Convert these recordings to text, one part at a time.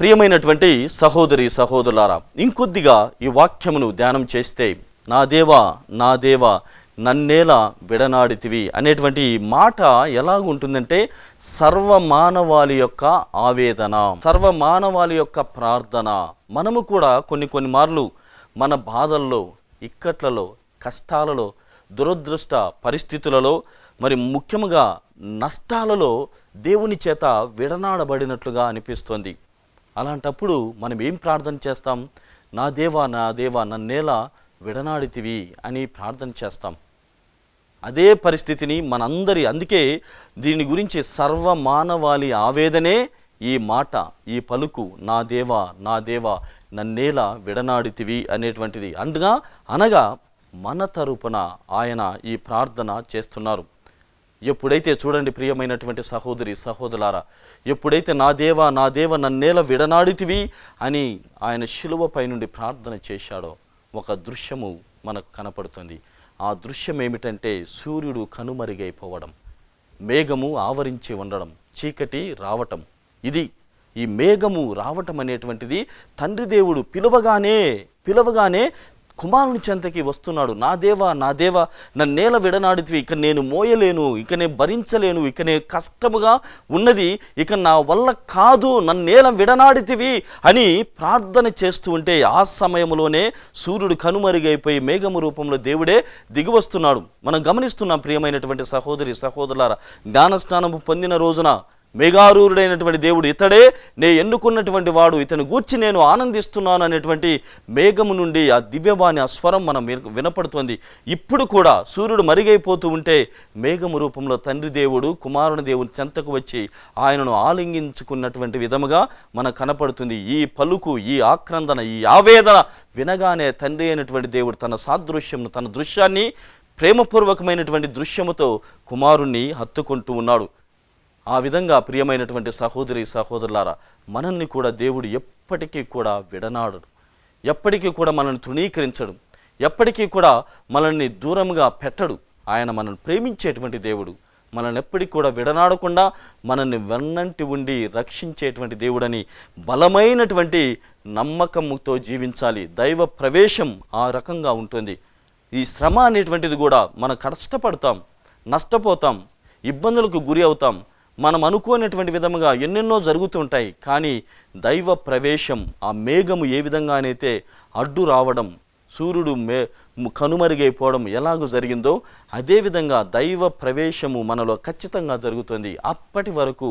ప్రియమైనటువంటి సహోదరి సహోదరులారా, ఇంకొద్దిగా ఈ వాక్యమును ధ్యానం చేస్తే, నా దేవా నా దేవా నన్నేలా విడనాడితివి అనేటువంటి మాట ఎలాగుంటుందంటే, సర్వమానవాళి యొక్క ఆవేదన, సర్వమానవాళి యొక్క ప్రార్థన. మనము కూడా కొన్ని మార్లు మన బాధల్లో, ఇక్కట్లలో, కష్టాలలో, దురదృష్ట పరిస్థితులలో, మరి ముఖ్యంగా నష్టాలలో దేవుని చేత విడనాడబడినట్లుగా అనిపిస్తుంది. అలాంటప్పుడు మనం ఏం ప్రార్థన చేస్తాం? నా దేవా నా దేవా నన్నేలా విడనాడితివి అని ప్రార్థన చేస్తాం. అదే పరిస్థితిని అందుకే దీని గురించి సర్వమానవాళి ఆవేదనే ఈ మాట, ఈ పలుకు, నా దేవా నా దేవా నన్నేలా విడనాడితివి అనేటువంటిది. అనగా మన తరపున ఆయన ఈ ప్రార్థన చేస్తున్నారు. ఎప్పుడైతే చూడండి ప్రియమైనటువంటి సహోదరి సహోదరులారా, ఎప్పుడైతే నా దేవా నా దేవా నన్నేలా విడనాడితివి అని ఆయన శిలువపై నుండి ప్రార్థన చేశాడో, ఒక దృశ్యము మనకు కనపడుతుంది. ఆ దృశ్యం ఏమిటంటే, సూర్యుడు కనుమరుగైపోవడం, మేఘము ఆవరించి ఉండడం, చీకటి రావటం. ఈ మేఘము రావటం అనేటువంటిది తండ్రి దేవుడు పిలవగానే కుమారుని చెంతకి వస్తున్నాడు. నా దేవా నా దేవా నన్నేలా విడనాడితివి, ఇక నేను మోయలేను, ఇక నేను భరించలేను, ఇక నేను కష్టముగా ఉన్నది, ఇక నా వల్ల కాదు, నన్నేలా విడనాడితివి అని ప్రార్థన చేస్తూ ఉంటే, ఆ సమయంలోనే సూర్యుడు కనుమరుగైపోయి మేఘము రూపంలో దేవుడే దిగివస్తున్నాడు. మనం గమనిస్తున్నాం ప్రియమైనటువంటి సహోదరి సహోదరులారా. జ్ఞానస్నానము పొందిన రోజున మేఘారూరుడైనటువంటి దేవుడు, ఇతడే నే ఎన్నుకున్నటువంటి వాడు, ఇతను గూర్చి నేను ఆనందిస్తున్నాను అనేటువంటి మేఘము నుండి ఆ దివ్యవాణి, ఆ స్వరం మనం వినపడుతుంది. ఇప్పుడు కూడా సూర్యుడు మరిగైపోతూ ఉంటే మేఘము రూపంలో తండ్రి దేవుడు కుమారుని దేవుని చెంతకు వచ్చి ఆయనను ఆలింగించుకున్నటువంటి విధముగా మనకు కనపడుతుంది. ఈ పలుకు, ఈ ఆక్రందన, ఈ ఆవేదన వినగానే తండ్రి అయినటువంటి దేవుడు తన సాదృశ్యమును, తన దృశ్యాన్ని, ప్రేమపూర్వకమైనటువంటి దృశ్యముతో కుమారుణ్ణి హత్తుకుంటూ ఉన్నాడు. ఆ విధంగా ప్రియమైనటువంటి సహోదరి సహోదరులారా, మనల్ని కూడా దేవుడు ఎప్పటికీ కూడా విడనాడడు, ఎప్పటికీ కూడా మనల్ని తృణీకరించడు, ఎప్పటికీ కూడా మనల్ని దూరంగా పెట్టడు. ఆయన మనల్ని ప్రేమించేటువంటి దేవుడు, మనల్ని ఎప్పటికీ కూడా విడనాడకుండా మనల్ని వెన్నంటి ఉండి రక్షించేటువంటి దేవుడని బలమైనటువంటి నమ్మకంతో జీవించాలి. దైవ ప్రవేశం ఆ రకంగా ఉంటుంది. ఈ శ్రమ అనేటువంటిది కూడా మనం కష్టపడతాం, నష్టపోతాం, ఇబ్బందులకు గురి అవుతాం, మనం అనుకోనటువంటి విధముగా ఎన్నెన్నో జరుగుతుంటాయి. కానీ దైవ ప్రవేశం, ఆ మేఘము ఏ విధంగానైతే అడ్డు రావడం, సూర్యుడు కనుమరుగైపోవడం ఎలాగో జరిగిందో, అదేవిధంగా దైవ ప్రవేశము మనలో ఖచ్చితంగా జరుగుతుంది. అప్పటి వరకు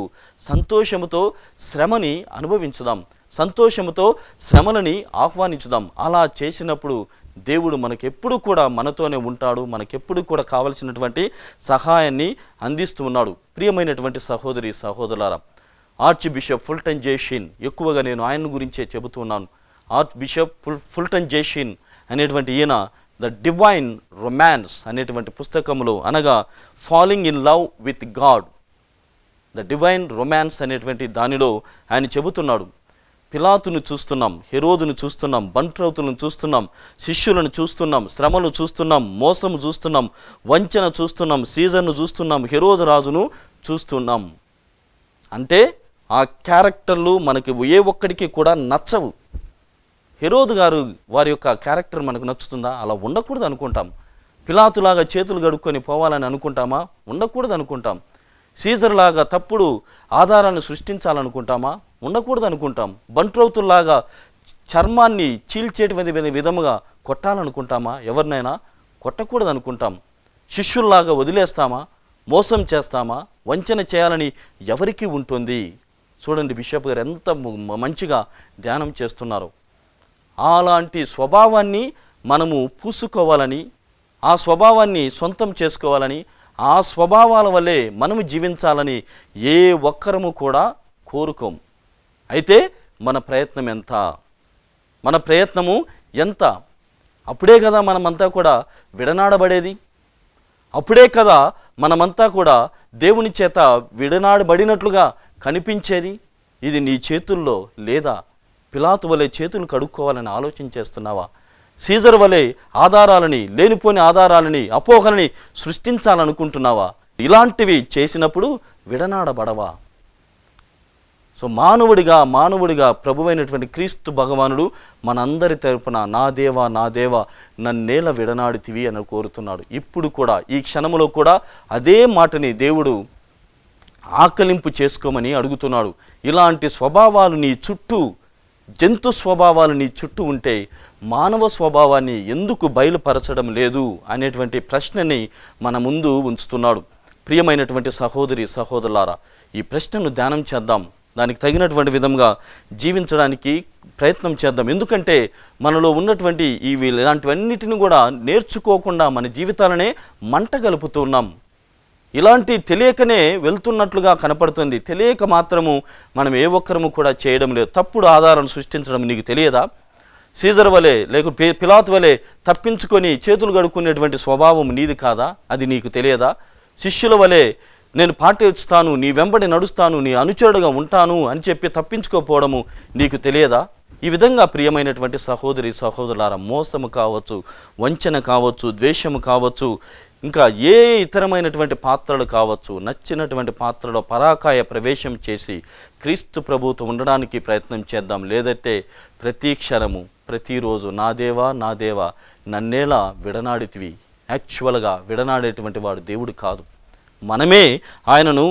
సంతోషముతో శ్రమని అనుభవించుదాం, సంతోషముతో శ్రమలని ఆహ్వానించుదాం. అలా చేసినప్పుడు దేవుడు మనకెప్పుడు కూడా మనతోనే ఉంటాడు, మనకెప్పుడు కూడా కావలసినటువంటి సహాయాన్ని అందిస్తూ ఉన్నాడు. ప్రియమైనటువంటి సహోదరి సహోదరులారా, ఆర్చ్ బిషప్ ఫుల్టన్ జే షీన్, ఎక్కువగా నేను ఆయన గురించే చెబుతున్నాను. ఆర్చ్ బిషప్ ఫుల్టన్ జే షీన్ అనేటువంటి ఈయన ద డివైన్ రొమాన్స్ అనేటువంటి పుస్తకంలో, అనగా falling in love with God, the divine romance అనేటువంటి దానిలో ఆయన చెబుతున్నాడు, పిలాతును చూస్తున్నాం, హెరోదును చూస్తున్నాం, బంట్రౌతులను చూస్తున్నాం, శిష్యులను చూస్తున్నాం, శ్రమలు చూస్తున్నాం, మోసము చూస్తున్నాం, వంచన చూస్తున్నాం, సీజర్ను చూస్తున్నాం, హెరోదు రాజును చూస్తున్నాం. అంటే ఆ క్యారెక్టర్లు మనకి ఏ ఒక్కడికి కూడా నచ్చవు. హెరోదు గారు వారి యొక్క క్యారెక్టర్ మనకు నచ్చుతుందా? అలా ఉండకూడదు అనుకుంటాం. పిలాతులాగా చేతులు గడుక్కొని పోవాలని అనుకుంటామా? ఉండకూడదు అనుకుంటాం. సీజర్ లాగా తప్పుడు ఆధారాన్ని సృష్టించాలనుకుంటామా? ఉండకూడదు అనుకుంటాం. బంట్రౌతుల్లాగా చర్మాన్ని చీల్చేటువంటి విధముగా కొట్టాలనుకుంటామా? ఎవరినైనా కొట్టకూడదు అనుకుంటాం. శిష్యుల్లాగా వదిలేస్తామా? మోసం చేస్తామా? వంచన చేయాలని ఎవరికి ఉంటుంది? చూడండి బిషప్ గారు ఎంత మంచిగా ధ్యానం చేస్తున్నారు. అలాంటి స్వభావాన్ని మనము పూసుకోవాలని, ఆ స్వభావాన్ని సొంతం చేసుకోవాలని, ఆ స్వభావాల వల్లే మనము జీవించాలని ఏ ఒక్కరము కూడా కోరుకోం. అయితే మన ప్రయత్నం ఎంత? మన ప్రయత్నము ఎంత? అప్పుడే కదా మనమంతా కూడా విడనాడబడేది, అప్పుడే కదా మనమంతా కూడా దేవుని చేత విడనాడబడినట్లుగా కనిపించేది. ఇది నీ చేతుల్లో లేదా? పిలాతు వలె చేతులు కడుక్కోవాలని ఆలోచన చేస్తున్నావా? సీజర్ వలె ఆధారాలని, లేనిపోని ఆధారాలని, అపోహలని సృష్టించాలనుకుంటున్నావా? ఇలాంటివి చేసినప్పుడు విడనాడబడవా? సో మానవుడిగా ప్రభువైనటువంటి క్రీస్తు భగవానుడు మనందరి తరపున నా దేవా నన్నేల విడనాడితివి అని కోరుతున్నాడు. ఇప్పుడు కూడా ఈ క్షణములో కూడా అదే మాటని దేవుడు ఆకలింపు చేసుకోమని అడుగుతున్నాడు. ఇలాంటి స్వభావాలు నీ చుట్టూ, జంతు స్వభావాలు నీ చుట్టూ ఉంటే మానవ స్వభావాన్ని ఎందుకు బయలుపరచడం లేదు అనేటువంటి ప్రశ్నని మన ముందు ఉంచుతున్నాడు. ప్రియమైనటువంటి సహోదరి సహోదరులారా, ఈ ప్రశ్నను ధ్యానం చేద్దాం. దానికి తగినటువంటి విధంగా జీవించడానికి ప్రయత్నం చేద్దాం. ఎందుకంటే మనలో ఉన్నటువంటి ఇలాంటివన్నిటిని కూడా నేర్చుకోకుండా మన జీవితాలనే మంట గలుపుతున్నాం. ఇలాంటి తెలియకనే వెళ్తున్నట్లుగా కనపడుతుంది. తెలియక మాత్రము మనం ఏ ఒక్కరము కూడా చేయడం లేదు. తప్పుడు ఆధారాన్ని సృష్టించడం నీకు తెలియదా? సీజర్ వలె లేక పిలాతు వలె తప్పించుకొని చేతులు గడుక్కునేటువంటి స్వభావం నీది కాదా? అది నీకు తెలియదా? శిష్యుల వలె నేను పాటిస్తాను, నీ వెంబడి నడుస్తాను, నీ అనుచరుడుగా ఉంటాను అని చెప్పి తప్పించుకోపోవడము నీకు తెలియదా? ఈ విధంగా ప్రియమైనటువంటి సహోదరి సహోదరులారా, మోసము కావచ్చు, వంచన కావచ్చు, ద్వేషము కావచ్చు, ఇంకా ఏ ఇతరమైనటువంటి పాత్రలు కావచ్చు, నచ్చినటువంటి పాత్రలో పరాకాయ ప్రవేశం చేసి క్రీస్తు ప్రభువుతో ఉండడానికి ప్రయత్నం చేద్దాం. లేదంటే ప్రతి క్షణము ప్రతిరోజు నా దేవా నన్నేలా విడనాడితివి. యాక్చువల్గా విడనాడేటువంటి వాడు దేవుడు కాదు. మనమే ఆయనను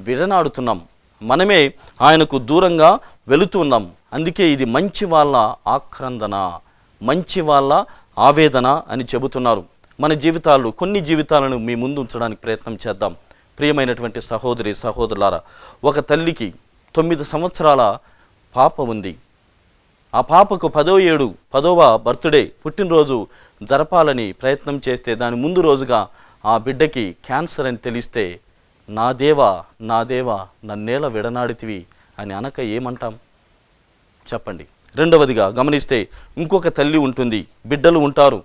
విడనాడుతున్నాం, మనమే ఆయనకు దూరంగా వెళుతున్నాం. అందుకే ఇది మంచి వాళ్ళ ఆక్రందన, మంచి వాళ్ళ ఆవేదన అని చెబుతున్నారు. మన జీవితాలు, కొన్ని జీవితాలను మీ ముందు ఉంచడానికి ప్రయత్నం చేద్దాం. ప్రియమైనటువంటి సహోదరి సహోదరులారా, ఒక తల్లికి 9 సంవత్సరాల పాప ఉంది. ఆ పాపకు 10వ బర్త్డే పుట్టినరోజు జరపాలని ప్రయత్నం చేస్తే దాని ముందు రోజుగా ఆ బిడ్డకి క్యాన్సర్ అని తెలిస్తే నా దేవా నన్నేల విడనాడితివి అని అనక ఏమంటాం చెప్పండి. రెండవదిగా గమనిస్తే ఇంకొక తల్లి ఉంటుంది, బిడ్డలు ఉంటారు.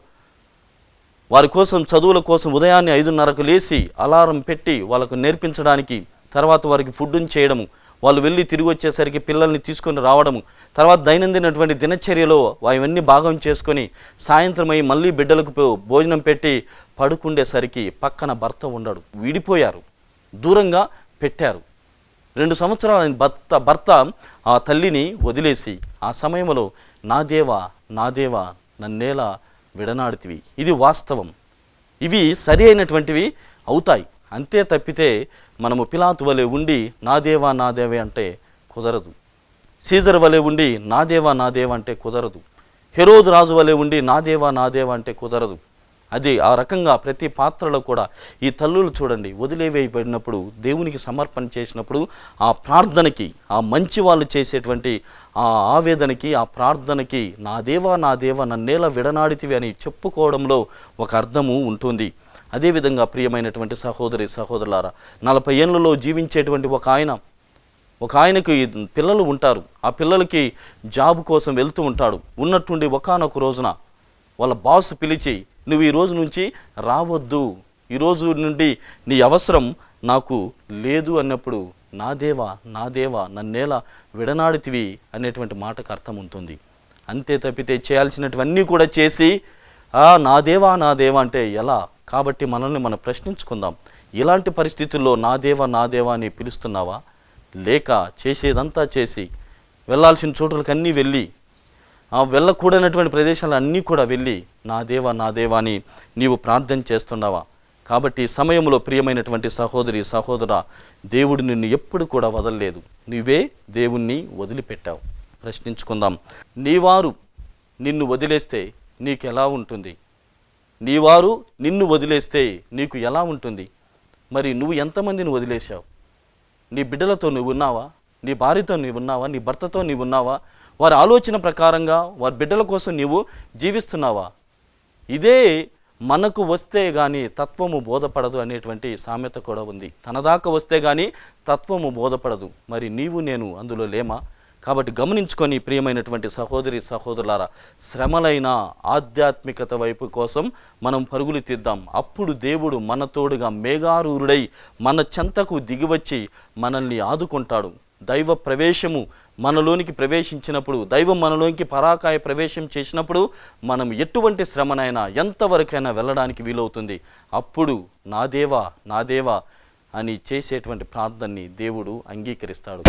వారి కోసం, చదువుల కోసం ఉదయాన్నే 5:30కు లేచి అలారం పెట్టి వాళ్ళకు నేర్పించడానికి, తర్వాత వారికి ఫుడ్ని చేయడము, వాళ్ళు వెళ్ళి తిరిగి వచ్చేసరికి పిల్లల్ని తీసుకొని రావడము, తర్వాత దైనందినటువంటి దినచర్యలో అవన్నీ భాగం చేసుకొని సాయంత్రం అయ్యి మళ్ళీ బిడ్డలకు భోజనం పెట్టి పడుకుండేసరికి పక్కన భర్త ఉండడు. విడిపోయారు, దూరంగా పెట్టారు. 2 సంవత్సరాల భర్త ఆ తల్లిని వదిలేసి ఆ సమయంలో నా దేవా నన్నేలా విడనాడితివి. ఇది వాస్తవం. ఇవి సరి అయినటువంటివి అవుతాయి. అంతే తప్పితే మనము పిలాతు వలె ఉండి నా దేవా అంటే కుదరదు. సీజర్ వలె ఉండి నా దేవా అంటే కుదరదు. హెరోదు రాజు వలె ఉండి నా దేవా అంటే కుదరదు. అది ఆ రకంగా ప్రతి పాత్రలో కూడా ఈ తల్లులు చూడండి, వదిలేవేయబడినప్పుడు, దేవునికి సమర్పణ చేసినప్పుడు ఆ ప్రార్థనకి, ఆ మంచి వాళ్ళు చేసేటువంటి ఆ ఆవేదనకి, ఆ ప్రార్థనకి నా దేవా నన్నేలా విడనాడితివి అని చెప్పుకోవడంలో ఒక అర్థము ఉంటుంది. అదేవిధంగా ప్రియమైనటువంటి సహోదరి సహోదరులారా, 40 ఏళ్లలో జీవించేటువంటి ఒక ఆయనకు పిల్లలు ఉంటారు. ఆ పిల్లలకి జాబ్ కోసం వెళ్తూ ఉంటాడు. ఉన్నట్టుండి ఒకానొక రోజున వాళ్ళ బాస్ పిలిచి, నువ్వు ఈ రోజు నుంచి రావద్దు, ఈ రోజు నుండి నీ అవసరం నాకు లేదు అన్నప్పుడు నా దేవా నన్నేలా విడనాడితివి అనేటువంటి మాటకు అర్థం ఉంటుంది. అంతే తప్పితే చేయాల్సినటువన్నీ కూడా చేసి నా దేవా అంటే ఎలా? కాబట్టి మనల్ని మనం ప్రశ్నించుకుందాం. ఇలాంటి పరిస్థితుల్లో నా దేవా అని పిలుస్తున్నావా? లేక చేసేదంతా చేసి వెళ్ళాల్సిన చోటులకు అన్నీ వెళ్ళి, వెళ్ళకూడనటువంటి ప్రదేశాలు అన్నీ కూడా వెళ్ళి నా దేవా అని నీవు ప్రార్థన చేస్తున్నావా? కాబట్టి సమయంలో ప్రియమైనటువంటి సహోదరి సహోదరా, దేవుడు నిన్ను ఎప్పుడు కూడా వదలలేదు. నువ్వే దేవుణ్ణి వదిలిపెట్టావు. ప్రశ్నించుకుందాం. నీవారు నిన్ను వదిలేస్తే నీకు ఎలా ఉంటుంది? నీవారు నిన్ను వదిలేస్తే నీకు ఎలా ఉంటుంది? మరి నువ్వు ఎంతమందిని వదిలేశావు? నీ బిడ్డలతో నువ్వు ఉన్నావా? నీ భార్యతో నీవు ఉన్నావా? నీ భర్తతో నీవు ఉన్నావా? వారి ఆలోచన ప్రకారంగా వారి బిడ్డల కోసం నీవు జీవిస్తున్నావా? ఇదే మనకు వస్తే కానీ తత్వము బోధపడదు అనేటువంటి సామెత కూడా ఉంది. తనదాకా వస్తే కానీ తత్వము బోధపడదు. మరి నీవు నేను అందులో లేమా? కాబట్టి గమనించుకొని ప్రియమైనటువంటి సహోదరి సహోదరులారా, శ్రమలైన ఆధ్యాత్మికత వైపు కోసం మనం పరుగులు తీద్దాం. అప్పుడు దేవుడు మన తోడుగా మేఘారూరుడై మన చెంతకు దిగివచ్చి మనల్ని ఆదుకుంటాడు. దైవ ప్రవేశము మనలోనికి ప్రవేశించినప్పుడు, దైవం మనలోనికి పరాకాయ ప్రవేశం చేసినప్పుడు మనం ఎటువంటి శ్రమనైనా ఎంతవరకైనా వెళ్ళడానికి వీలవుతుంది. అప్పుడు నా దేవా అని చేసేటువంటి ప్రార్థనని దేవుడు అంగీకరిస్తాడు.